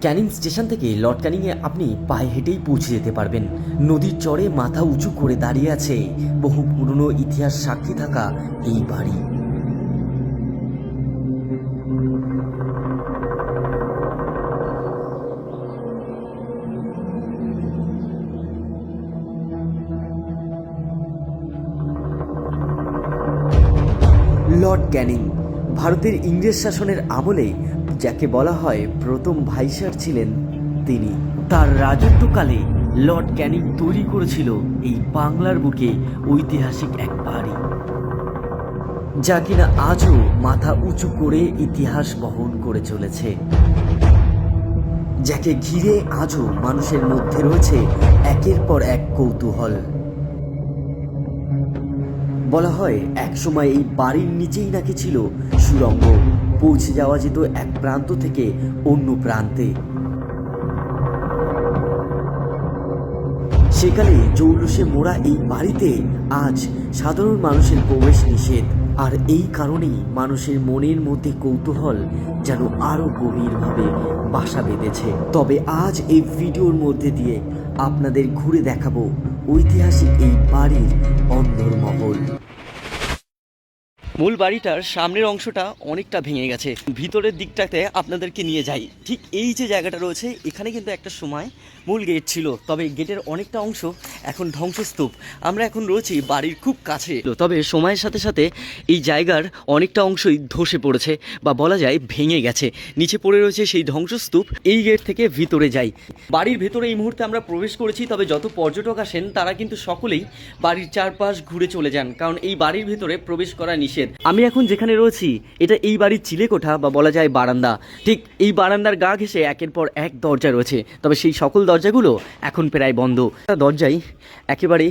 Canning station থেকে Lord ক্যানিংয়ে আপনি পায়ে হেঁটেই পৌঁছে যেতে পারবেন। নদীর চরে মাথা উঁচু করে দাঁড়িয়ে আছে বহু পুরনো ইতিহাস সাক্ষী থাকা এই বাড়ি। লর্ড ক্যানিং ভারতের ইংরেজ শাসনের আমলে যাকে বলা হয় প্রথম ভাইসরয় ছিলেন তিনি। তার রাজত্বকালে লর্ড ক্যানিং তৈরি করেছিল এই বাংলার বুকে ঐতিহাসিক এক বাড়ি, যা কিনা আজও মাথা উঁচু করে ইতিহাস বহন করে চলেছে, যাকে ঘিরে আজও মানুষের মধ্যে রয়েছে একের পর এক কৌতূহল। বলা হয় একসময় এই বাড়ির নিচেই নাকি ছিল সুড়ঙ্গ, পৌঁছে যাওয়া যেত এক প্রান্ত থেকে অন্য প্রান্তে। সেকালে জৌলুসে মোড়া এই বাড়িতে আজ সাধারণ মানুষের প্রবেশ নিষেধ, আর এই কারণেই মানুষের মনের মধ্যে কৌতূহল যেন আরো গভীরভাবে বাসা বেঁধেছে। তবে আজ এই ভিডিওর মধ্যে দিয়ে আপনাদের ঘুরে দেখাবো ঐতিহাসিক এই বাড়ির অন্দরমহল। মূল বাড়িটার সামনের অংশটা অনেকটা ভেঙে গেছে, ভিতরের দিকটাতে আপনাদেরকে নিয়ে যাই। ঠিক এই যে জায়গাটা রয়েছে এখানে কিন্তু একটা সময় মূল গেট ছিল, তবে গেটের অনেকটা অংশ এখন ধ্বংসস্তূপ। আমরা এখন রয়েছি বাড়ির খুব কাছে, তবে সময়ের সাথে সাথে এই জায়গার অনেকটা অংশই ধসে পড়েছে বা বলা যায় ভেঙে গেছে। নিচে পড়ে রয়েছে সেই ধ্বংসস্তূপ। এই গেট থেকে ভিতরে যাই। বাড়ির ভেতরে এই মুহূর্তে আমরা প্রবেশ করেছি, তবে যত পর্যটক আসেন তারা কিন্তু সকলেই বাড়ির চারপাশ ঘুরে চলে যান, কারণ এই বাড়ির ভেতরে প্রবেশ করা নিষেধ। আমি এখন যেখানে রয়েছি এটা এই বাড়ির চিলেকোঠা বা বলা যায় বারান্দা। ঠিক এই বারান্দার গা ঘেঁষে একের পর এক দরজা রয়েছে, তবে সেই সকল দরজাগুলো এখন প্রায় বন্ধ। দরজাই একেবারে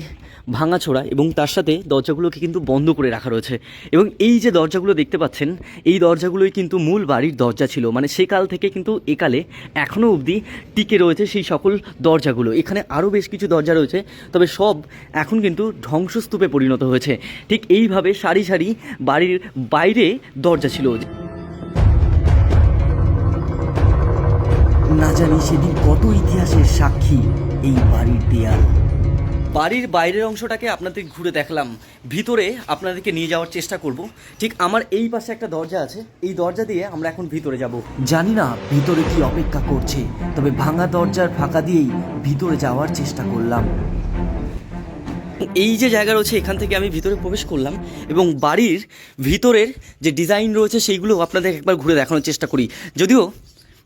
ভাঙাচোরা এবং তার সাথে দরজাগুলোকে কিন্তু বন্ধ করে রাখা রয়েছে। এবং এই যে দরজাগুলো দেখতে পাচ্ছেন এই দরজাগুলোই কিন্তু মূল বাড়ির দরজা ছিল, মানে সেকাল থেকে কিন্তু একালে এখনও অবধি টিকে রয়েছে সেই সকল দরজাগুলো। এখানে আরও বেশ কিছু দরজা রয়েছে, তবে সব এখন কিন্তু ধ্বংসস্তূপে পরিণত হয়েছে। ঠিক এইভাবে সারি সারি বাড়ির বাইরে দরজা ছিল। না জানি সেদিন কত ইতিহাসের সাক্ষী এই বাড়ির দেয়াল। বাড়ির বাইরের অংশটাকে আপনাদের ঘুরে দেখলাম, ভিতরে আপনাদেরকে নিয়ে যাওয়ার চেষ্টা করব। ঠিক আমার এই পাশে একটা দরজা আছে, এই দরজা দিয়ে আমরা এখন ভিতরে যাব। জানি না ভিতরে কি অপেক্ষা করছে, তবে ভাঙা দরজার ফাঁকা দিয়েই ভিতরে যাওয়ার চেষ্টা করলাম। এই যে জায়গা রয়েছে এখান থেকে আমি ভিতরে প্রবেশ করলাম এবং বাড়ির ভিতরের যে ডিজাইন রয়েছে সেইগুলো আপনাদের একবার ঘুরে দেখানোর চেষ্টা করি। যদিও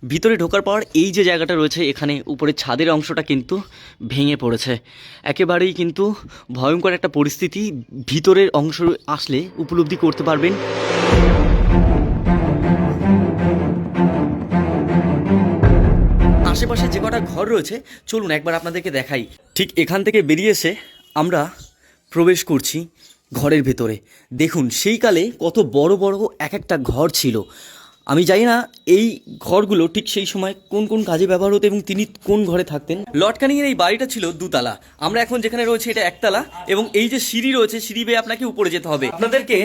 ভিতরে ঢোকার পর এই যে জায়গাটা রয়েছে এখানে উপরে ছাদের অংশটা কিন্তু ভেঙে পড়েছে। একেবারেই কিন্তু ভয়ঙ্কর একটা পরিস্থিতি ভিতরের অংশ আসলে উপলব্ধি করতে পারবেন। আশেপাশে যে কটা ঘর রয়েছে চলুন একবার আপনাদেরকে দেখাই। ঠিক এখান থেকে বেরিয়ে এসে আমরা প্রবেশ করছি ঘরের ভেতরে। দেখুন সেই কালে কত বড় বড় এক একটা ঘর ছিল। আমি জানি না এই ঘরগুলো ঠিক সেই সময় কোন কোন কাজে ব্যবহার হতো এবং তিনি কোন ঘরে থাকতেন। লর্ড ক্যানিংয়ের এই বাড়িটা ছিল দুতলা, আমরা এখন যেখানে রয়েছে এটা একতলা, এবং এই যে সিঁড়ি রয়েছে সিঁড়ি বেয়ে আপনাকে উপরে যেতে হবে। আপনাদেরকে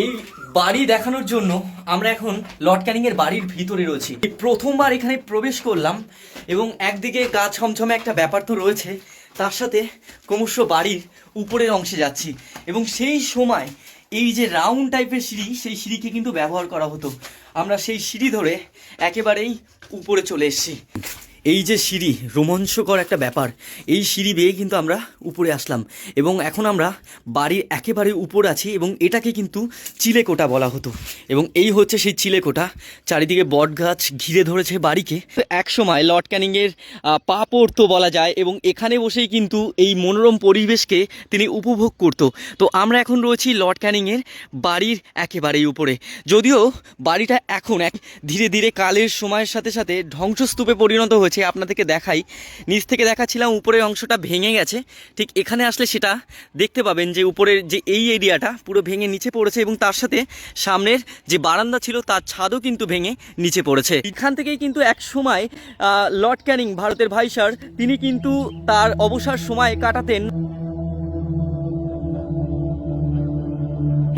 এই বাড়ি দেখানোর জন্য আমরা এখন লর্ড ক্যানিংয়ের বাড়ির ভিতরে রয়েছি। প্রথমবার এখানে প্রবেশ করলাম এবং একদিকে গা ছমছমে একটা ব্যাপার তো রয়েছে, তার সাথে ক্রমশ বাড়ির উপরের অংশে যাচ্ছি এবং সেই সময় এই যে রাউন্ড টাইপের সিঁড়ি সেই সিঁড়িকে কিন্তু ব্যবহার করা হতো। আমরা সেই সিঁড়ি ধরে একেবারেই উপরে চলে এসেছি। এই যে সিঁড়ি, রোমাঞ্চকর একটা ব্যাপার। এই সিঁড়ি বেয়ে কিন্তু আমরা উপরে আসলাম এবং এখন আমরা বাড়ির একেবারে উপর আছি এবং এটাকে কিন্তু চিলেকোঠা বলা হতো। এবং এই হচ্ছে সেই চিলেকোঠা, চারিদিকে বট গাছ ঘিরে ধরেছে বাড়িকে। এক সময় লর্ড ক্যানিংয়ের পা পড়তো বলা যায় এবং এখানে বসেই কিন্তু এই মনোরম পরিবেশকে তিনি উপভোগ করতো। তো আমরা এখন রয়েছি লর্ড ক্যানিংয়ের বাড়ির একেবারেই উপরে। যদিও বাড়িটা এখন ধীরে ধীরে কালের সময়ের সাথে সাথে ধ্বংসস্তূপে পরিণত হয়েছে। আপনাদেরকে দেখাই, নিচ থেকে দেখাচ্ছিলাম উপরের অংশটা ভেঙে গেছে। ঠিক এখানে আসলে সেটা দেখতে পাবেন যে উপরের যে এই এরিয়াটা পুরো ভেঙে নিচে পড়েছে এবং তার সাথে সামনের যে বারান্দা ছিল তার ছাদও কিন্তু ভেঙে নিচে পড়েছে। এখান থেকেই কিন্তু এক সময় লর্ড ক্যানিং ভারতের ভাইসরয় তিনি কিন্তু তার অবসর সময় কাটাতেন।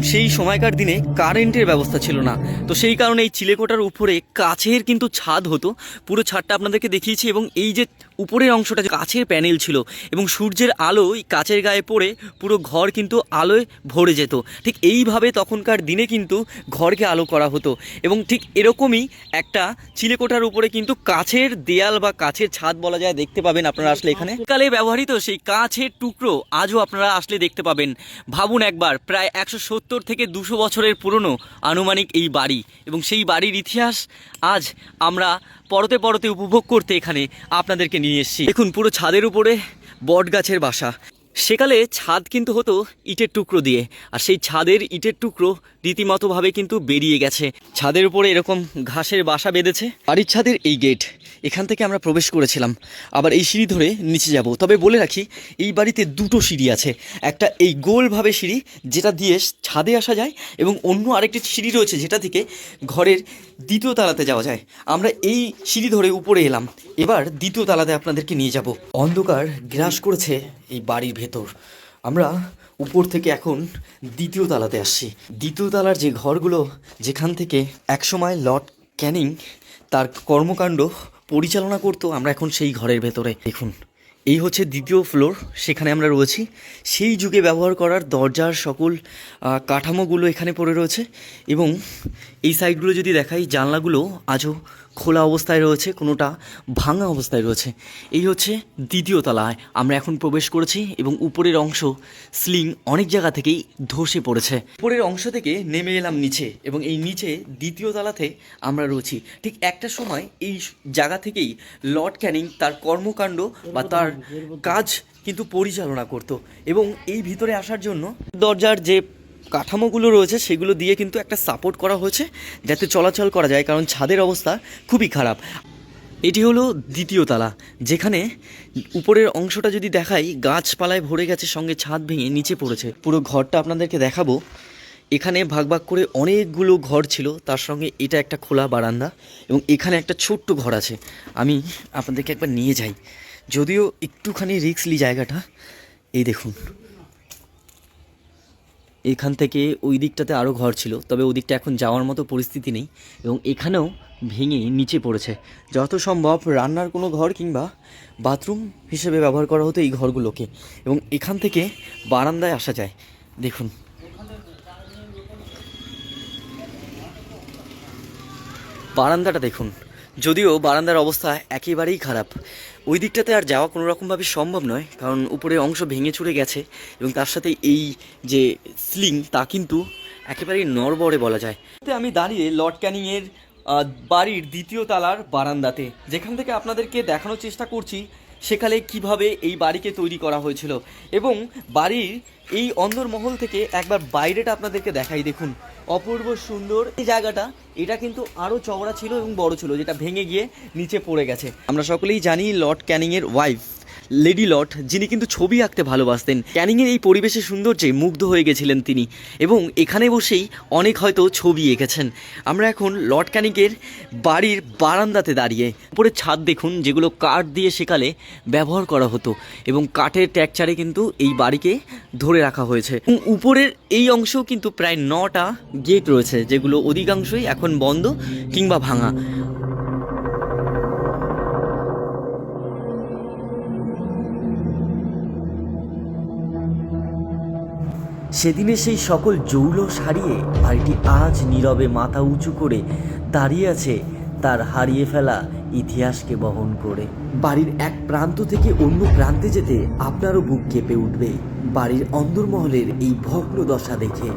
সেই সময়কার দিনে কারেন্টের ব্যবস্থা ছিল না, তো সেই কারণে এই চিলেকোঠার উপরে কাচের কিন্তু ছাদ হতো। পুরো ছাদটা আপনাদেরকে দেখিয়েছি, এবং এই যে উপরের অংশটা যে কাচের প্যানেল ছিল, এবং সূর্যের আলো এই কাচের গায়ে পড়ে পুরো ঘর কিন্তু আলোয় ভরে যেত। ঠিক এইভাবে তখনকার দিনে কিন্তু ঘরকে আলো করা হতো, এবং ঠিক এরকমই একটা চিলেকোঠার উপরে কিন্তু কাচের দেয়াল বা কাচের ছাদ বলা যায় দেখতে পাবেন আপনারা আসলে এখানে। কালে ব্যবহৃত সেই কাচের টুকরো আজও আপনারা আসলে দেখতে পাবেন। ভাবুন একবার, প্রায় 170 থেকে 200 বছরের পুরনো আনুমানিক এই বাড়ি, এবং সেই বাড়ির ইতিহাস আজ আমরা পরতে পরতে উপভোগ করতে এখানে আপনাদেরকে নিয়ে এসেছি। দেখুন পুরো ছাদের উপরে বট গাছের বাসা। সেকালে ছাদ কিন্তু হতো ইটের টুকরো দিয়ে, আর সেই ছাদের ইটের টুকরো রীতিমতোভাবে কিন্তু বেরিয়ে গেছে। ছাদের উপরে এরকম ঘাসের বাসা বেঁধেছে। বাড়ির ছাদের এই গেট, এখান থেকে আমরা প্রবেশ করেছিলাম। আবার এই সিঁড়ি ধরে নিচে যাব। তবে বলে রাখি, এই বাড়িতে দুটো সিঁড়ি আছে। একটা এই গোলভাবে সিঁড়ি যেটা দিয়ে ছাদে আসা যায়, এবং অন্য আরেকটি সিঁড়ি রয়েছে যেটা থেকে ঘরের দ্বিতীয় তলাতে যাওয়া যায়। আমরা এই সিঁড়ি ধরে উপরে এলাম। এবার দ্বিতীয় তলাতে আপনাদেরকে নিয়ে যাব। অন্ধকার গ্রাস করেছে এই বাড়ির ভেতর। আমরা উপর থেকে এখন দ্বিতীয় তলাতে আসছি। দ্বিতীয় তলার যে ঘরগুলো, যেখান থেকে একসময় লর্ড ক্যানিং তার কর্মকাণ্ড পরিচালনা করতো, আমরা এখন সেই ঘরের ভেতরে। দেখুন, এই হচ্ছে দ্বিতীয় ফ্লোর, সেখানে আমরা রয়েছি। সেই যুগে ব্যবহার করার দরজার সকল কাঠামোগুলো এখানে পড়ে রয়েছে, এবং এই সাইডগুলো যদি দেখাই, জানলাগুলো আজও খোলা অবস্থায় রয়েছে, কোনোটা ভাঙা অবস্থায় রয়েছে। এই হচ্ছে দ্বিতীয় তলায় আমরা এখন প্রবেশ করেছি, এবং উপরের অংশ সিলিং অনেক জায়গা থেকেই ধসে পড়েছে। উপরের অংশ থেকে নেমে এলাম নিচে, এবং এই নিচে দ্বিতীয় তলাতে আমরা রয়েছি। ঠিক একটা সময় এই জায়গা থেকেই লর্ড ক্যানিং তার কর্মকাণ্ড বা তার কাজ কিন্তু পরিচালনা করত, এবং এই ভিতরে আসার জন্য দরজার যে কাঠামোগুলো রয়েছে সেগুলো দিয়ে কিন্তু একটা সাপোর্ট করা হয়েছে যাতে চলাচল করা যায়, কারণ ছাদের অবস্থা খুবই খারাপ। এটি হলো দ্বিতীয় তলা, যেখানে উপরের অংশটা যদি দেখাই, গাছপালায় ভরে গেছে, সঙ্গে ছাদ ভেঙে নিচে পড়েছে। পুরো ঘরটা আপনাদেরকে দেখাবো। এখানে ভাগ ভাগ করে অনেকগুলো ঘর ছিল, তার সঙ্গে এটা একটা খোলা বারান্দা, এবং এখানে একটা ছোট্ট ঘর আছে। আমি আপনাদেরকে একবার নিয়ে যাই, যদিও একটুখানি রিস্কলি জায়গাটা। এই দেখুন, এখান থেকে ওই দিকটাতে আরও ঘর ছিল, তবে ওই দিকটা এখন যাওয়ার মতো পরিস্থিতি নেই, এবং এখানেও ভেঙে নিচে পড়েছে। যত সম্ভব রান্নার কোনো ঘর কিংবা বাথরুম হিসেবে ব্যবহার করা হতো এই ঘরগুলোকে, এবং এখান থেকে বারান্দায় আসা যায়। দেখুন, বারান্দাটা দেখুন, যদিও বারান্দার অবস্থা একেবারেই খারাপ। ওই দিকটাতে আর যাওয়া কোনো রকমভাবে সম্ভব নয়, কারণ উপরের অংশ ভেঙে চুরে গেছে, এবং তার সাথে এই যে সিলিং তা কিন্তু একেবারেই নড়বড়ে বলা যায়। আমি দাঁড়িয়ে লর্ড ক্যানিংয়ের বাড়ির দ্বিতীয় তলার বারান্দাতে, যেখান থেকে আপনাদেরকে দেখানোর চেষ্টা করছি সেকালে কিভাবে এই বাড়িকে তৈরি করা হয়েছিল, এবং বাড়ির এই অন্দরমহল থেকে একবার বাইরেটা আপনাদেরকে দেখাই। দেখুন, অপূর্ব সুন্দর এই জায়গাটা। এটা কিন্তু আরও চওড়া ছিল এবং বড় ছিল, যেটা ভেঙে গিয়ে নিচে পড়ে গেছে। আমরা সকলেই জানি লর্ড ক্যানিংয়ের ওয়াইফ লেডি লর্ড, যিনি কিন্তু ছবি আঁকতে ভালোবাসতেন। ক্যানিংয়ের এই পরিবেশের সৌন্দর্যে মুগ্ধ হয়ে গেছিলেন তিনি, এবং এখানে বসেই অনেক হয়তো ছবি এঁকেছেন। আমরা এখন লর্ড ক্যানিংয়ের বাড়ির বারান্দাতে দাঁড়িয়ে। উপরে ছাদ দেখুন, যেগুলো কাঠ দিয়ে সেকালে ব্যবহার করা হতো, এবং কাঠের টেক্সচারে কিন্তু এই বাড়িকে ধরে রাখা হয়েছে। এবং উপরের এই অংশেও কিন্তু প্রায় 9টা গেট রয়েছে, যেগুলো অধিকাংশই এখন বন্ধ কিংবা ভাঙা। সেদিনে সেই সকল জৌলস হারিয়ে বাড়িটি আজ নীরবে মাথা উঁচু করে দাঁড়িয়ে আছে তার হারিয়ে ফেলা ইতিহাসকে বহন করে। বাড়ির এক প্রান্ত থেকে অন্য প্রান্তে যেতে আপনারও বুক কেঁপে উঠবে বাড়ির অন্দরমহলের এই ভগ্ন দশা দেখে।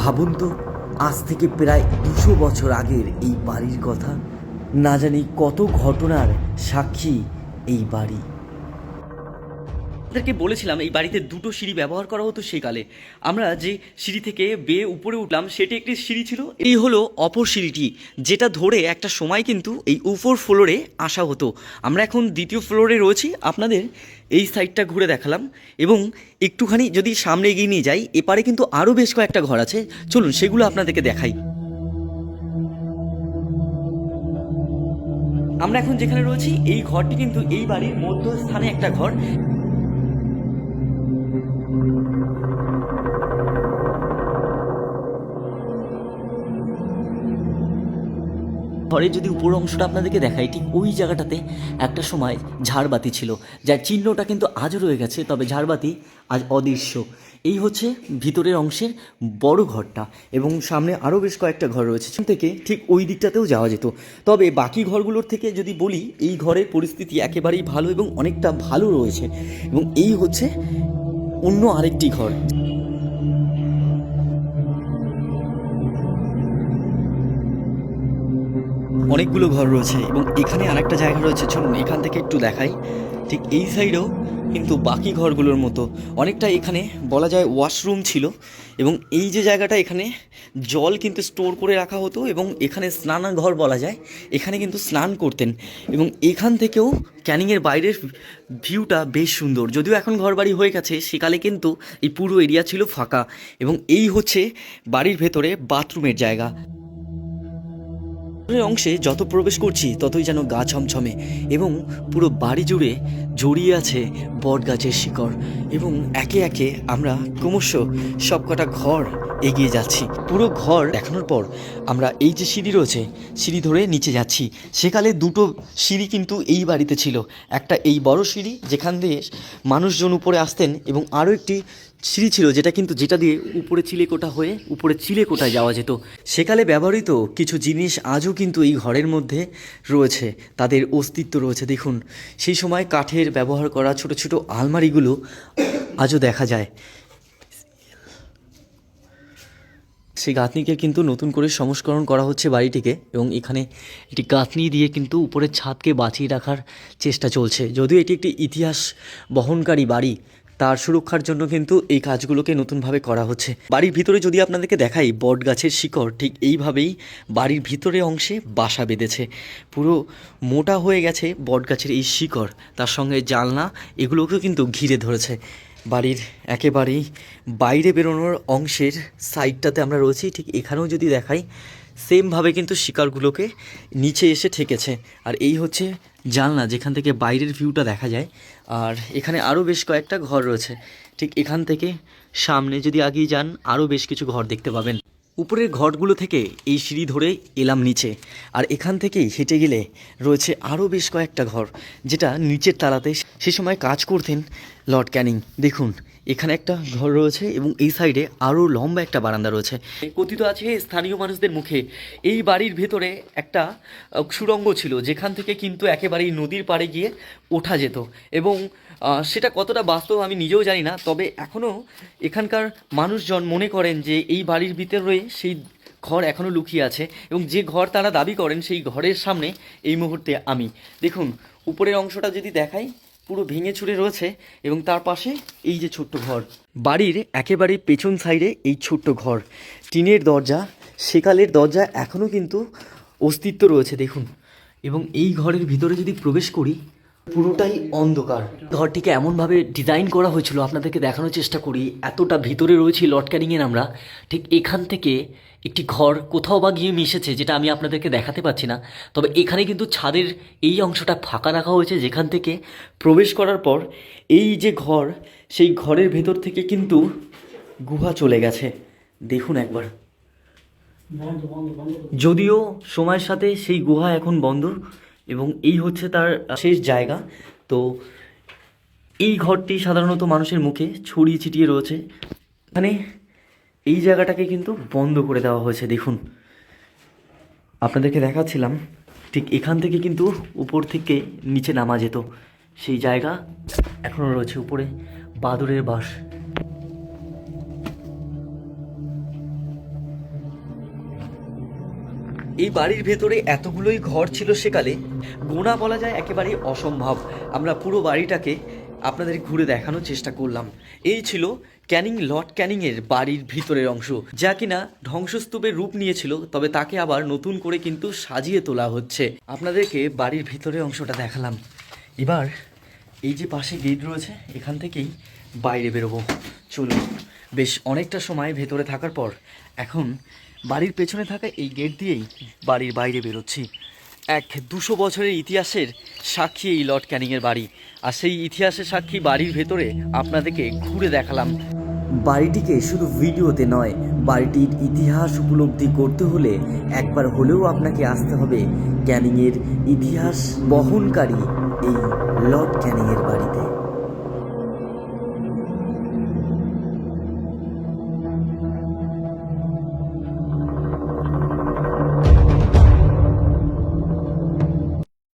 ভাবুন তো, আজ থেকে প্রায় 200 বছর আগের এই বাড়ির কথা। না জানি কত ঘটনার সাক্ষী এই বাড়ি। আপনাদেরকে বলেছিলাম এই বাড়িতে দুটো সিঁড়ি ব্যবহার করা হতো সেকালে। আমরা যে সিঁড়ি থেকে বেয়ে উপরে উঠলাম সেটি একটি সিঁড়ি ছিল, এই হলো অপর সিঁড়িটি, যেটা ধরে একটা সময় কিন্তু এই উপর ফ্লোরে আসা হতো। আমরা এখন দ্বিতীয় ফ্লোরে রয়েছি। আপনাদের এই সাইডটা ঘুরে দেখালাম, এবং একটুখানি যদি সামনে এগিয়ে নিয়ে যাই, এপারে কিন্তু আরও বেশ কয়েকটা ঘর আছে। চলুন সেগুলো আপনাদেরকে দেখাই। আমরা এখন যেখানে রয়েছি এই ঘরটি কিন্তু এই বাড়ির মধ্যস্থানে একটা ঘর। ঘরের যদি উপর অংশটা আপনাদেরকে দেখাই, ঠিক ওই জায়গাটাতে একটা সময় ঝাড়বাতি ছিল, যার চিহ্নটা কিন্তু আজও রয়ে গেছে, তবে ঝাড়বাতি আজ অদৃশ্য। এই হচ্ছে ভিতরের অংশের বড় ঘরটা, এবং সামনে আরও বেশ কয়েকটা ঘর রয়েছে। সেখান থেকে ঠিক ওই দিকটাতেও যাওয়া যেত। তবে বাকি ঘরগুলোর থেকে যদি বলি, এই ঘরের পরিস্থিতি একেবারেই ভালো এবং অনেকটা ভালো রয়েছে। এবং এই হচ্ছে অন্য আরেকটি ঘর। অনেকগুলো ঘর রয়েছে এবং এখানে আরেকটা জায়গা রয়েছে, চলুন এখান থেকে একটু দেখাই। ঠিক এই সাইডেও কিন্তু বাকি ঘরগুলোর মতো অনেকটা এখানে বলা যায় ওয়াশরুম ছিল, এবং এই যে জায়গাটা এখানে জল কিন্তু স্টোর করে রাখা হতো, এবং এখানে স্নানাঘর বলা যায়, এখানে কিন্তু স্নান করতেন। এবং এখান থেকেও ক্যানিংয়ের বাইরের ভিউটা বেশ সুন্দর। যদিও এখন ঘরবাড়ি হয়ে গেছে, সেকালে কিন্তু এই পুরো এরিয়া ছিল ফাঁকা। এবং এই হচ্ছে বাড়ির ভেতরে বাথরুমের জায়গা। অংশে যত প্রবেশ করছি ততই যেন গা ছমছমে, এবং পুরো বাড়ি জুড়ে জড়িয়ে আছে বট গাছের শিকড়। এবং একে একে আমরা ক্রমশ সবকটা ঘর এগিয়ে যাচ্ছি। পুরো ঘর দেখানোর পর আমরা এই যে সিঁড়ি রয়েছে, সিঁড়ি ধরে নিচে যাচ্ছি। সেকালে দুটো সিঁড়ি কিন্তু এই বাড়িতে ছিল, একটা এই বড় সিঁড়ি যেখান দিয়ে মানুষজন উপরে আসতেন, এবং আরও একটি সিঁড়ি ছিল যেটা দিয়ে উপরে চিলেকোঠা হয়ে উপরে চিলেকোঠায় যাওয়া যেত। সেকালে ব্যবহৃত কিছু জিনিস আজও কিন্তু এই ঘরের মধ্যে রয়েছে, তাদের অস্তিত্ব রয়েছে। দেখুন, সেই সময় কাঠের ব্যবহার করা ছোট ছোট আলমারিগুলো আজও দেখা যায়। সেই গাঁথনিকে কিন্তু নতুন করে সংস্করণ করা হচ্ছে বাড়িটিকে, এবং এখানে একটি গাঁথনি দিয়ে কিন্তু উপরের ছাদকে বাঁচিয়ে রাখার চেষ্টা চলছে। যদিও এটি একটি ইতিহাস বহনকারী বাড়ি, তার সুরক্ষার জন্য কিন্তু এই কাজগুলোকে নতুনভাবে করা হচ্ছে। বাড়ির ভিতরে যদি আপনাদেরকে দেখাই, বট গাছের শিকড় ঠিক এইভাবেই বাড়ির ভিতরে অংশে বাসা বেঁধেছে। পুরো মোটা হয়ে গেছে বট গাছের এই শিকড়, তার সঙ্গে জানলা এগুলোকেও কিন্তু ঘিরে ধরেছে। বাড়ির একেবারেই বাইরে বেরোনোর অংশের সাইডটাতে আমরা রয়েছি, ঠিক এখানেও যদি দেখাই সেমভাবে কিন্তু শিকড়গুলোকে নিচে এসে ঠেকেছে। আর এই হচ্ছে জানলা, যেখান থেকে বাইরের ভিউটা দেখা যায়। আর এখানে আরও বেশ কয়েকটা ঘর রয়েছে। ঠিক এখান থেকে সামনে যদি আগিয়ে যান, আরও বেশ কিছু ঘর দেখতে পাবেন। উপরের ঘরগুলো থেকে এই সিঁড়ি ধরে এলাম নিচে, আর এখান থেকেই হেঁটে গেলে রয়েছে আরও বেশ কয়েকটা ঘর, যেটা নিচের তালাতে সে সময় কাজ করতেন লর্ড ক্যানিং। দেখুন, এখানে একটা ঘর রয়েছে, এবং এই সাইডে আরও লম্বা একটা বারান্দা রয়েছে। কথিত আছে স্থানীয় মানুষদের মুখে, এই বাড়ির ভেতরে একটা সুড়ঙ্গ ছিল, যেখান থেকে কিন্তু একেবারেই নদীর পাড়ে গিয়ে ওঠা যেত। এবং সেটা কতটা বাস্তব আমি নিজেও জানি না, তবে এখনও এখানকার মানুষজন মনে করেন যে এই বাড়ির ভিতরে সেই ঘর এখনও লুকিয়ে আছে, এবং যে ঘর তারা দাবি করেন সেই ঘরের সামনে এই মুহূর্তে আমি। দেখুন, উপরের অংশটা যদি দেখাই, পুরো ভেঙে চুরে রয়েছে, এবং তার পাশে এই যে ছোট্ট ঘর। বাড়ির একেবারে পেছন সাইডে এই ছোট্ট ঘর, টিনের দরজা, সেকালের দরজা এখনও কিন্তু অস্তিত্ব রয়েছে। দেখুন, এবং এই ঘরের ভিতরে যদি প্রবেশ করি, পুরোটাই অন্ধকার। ঘরটিকে এমনভাবে ডিজাইন করা হয়েছিল, আপনাদেরকে দেখানোর চেষ্টা করি। এতটা ভিতরে রয়েছি লর্ড ক্যানিংয়ের আমরা, ঠিক এখান থেকে একটি ঘর কোথাও বা গিয়ে মিশেছে, যেটা আমি আপনাদেরকে দেখাতে পাচ্ছি না। তবে এখানে কিন্তু ছাদের এই অংশটা ফাঁকা রাখা হয়েছে, যেখান থেকে প্রবেশ করার পর এই যে ঘর, সেই ঘরের ভেতর থেকে কিন্তু গুহা চলে গেছে। দেখুন একবার, যদিও সময়ের সাথে সেই গুহা এখন বন্ধ, এবং এই হচ্ছে তার শেষ জায়গা। তো এই ঘরটি সাধারণত মানুষের মুখে ছড়িয়ে ছিটিয়ে রয়েছে। এখানে এই জায়গাটাকে কিন্তু বন্ধ করে দেওয়া হয়েছে। দেখুন, আপনাদেরকে দেখাচ্ছিলাম, ঠিক এখান থেকে কিন্তু উপর থেকে নিচে নামা যেত, সেই জায়গা এখনও রয়েছে। উপরে বাদুড়ের বাস। এই বাড়ির ভেতরে এতগুলোই ঘর ছিল সেকালে, গোনা বলা যায় একেবারেই অসম্ভব। আমরা পুরো বাড়িটাকে আপনাদের ঘুরে দেখানোর চেষ্টা করলাম। এই ছিল ক্যানিং লর্ড ক্যানিংয়ের বাড়ির ভিতরের অংশ, যা কিনা ধ্বংসস্তূপের রূপ নিয়েছিল, তবে তাকে আবার নতুন করে কিন্তু সাজিয়ে তোলা হচ্ছে। আপনাদেরকে বাড়ির ভিতরের অংশটা দেখালাম। এবার এই যে পাশে গেট রয়েছে, এখান থেকেই বাইরে বেরোবো। চলুন, বেশ অনেকটা সময় ভেতরে থাকার পর এখন বাড়ির পেছনে থাকা এই গেট দিয়েই বাড়ির বাইরে বেরোচ্ছি। 200 বছরের ইতিহাসের সাক্ষী এই লর্ড ক্যানিংয়ের বাড়ি, আর সেই ইতিহাসের সাক্ষী বাড়ির ভেতরে আপনাদেরকে ঘুরে দেখালাম। বাড়িটিকে শুধু ভিডিওতে নয়, বাড়িটির ইতিহাস উপলব্ধি করতে হলে একবার হলেও আপনাকে আসতে হবে ক্যানিংয়ের ইতিহাস বহনকারী এই লর্ড ক্যানিংয়ের বাড়িতে।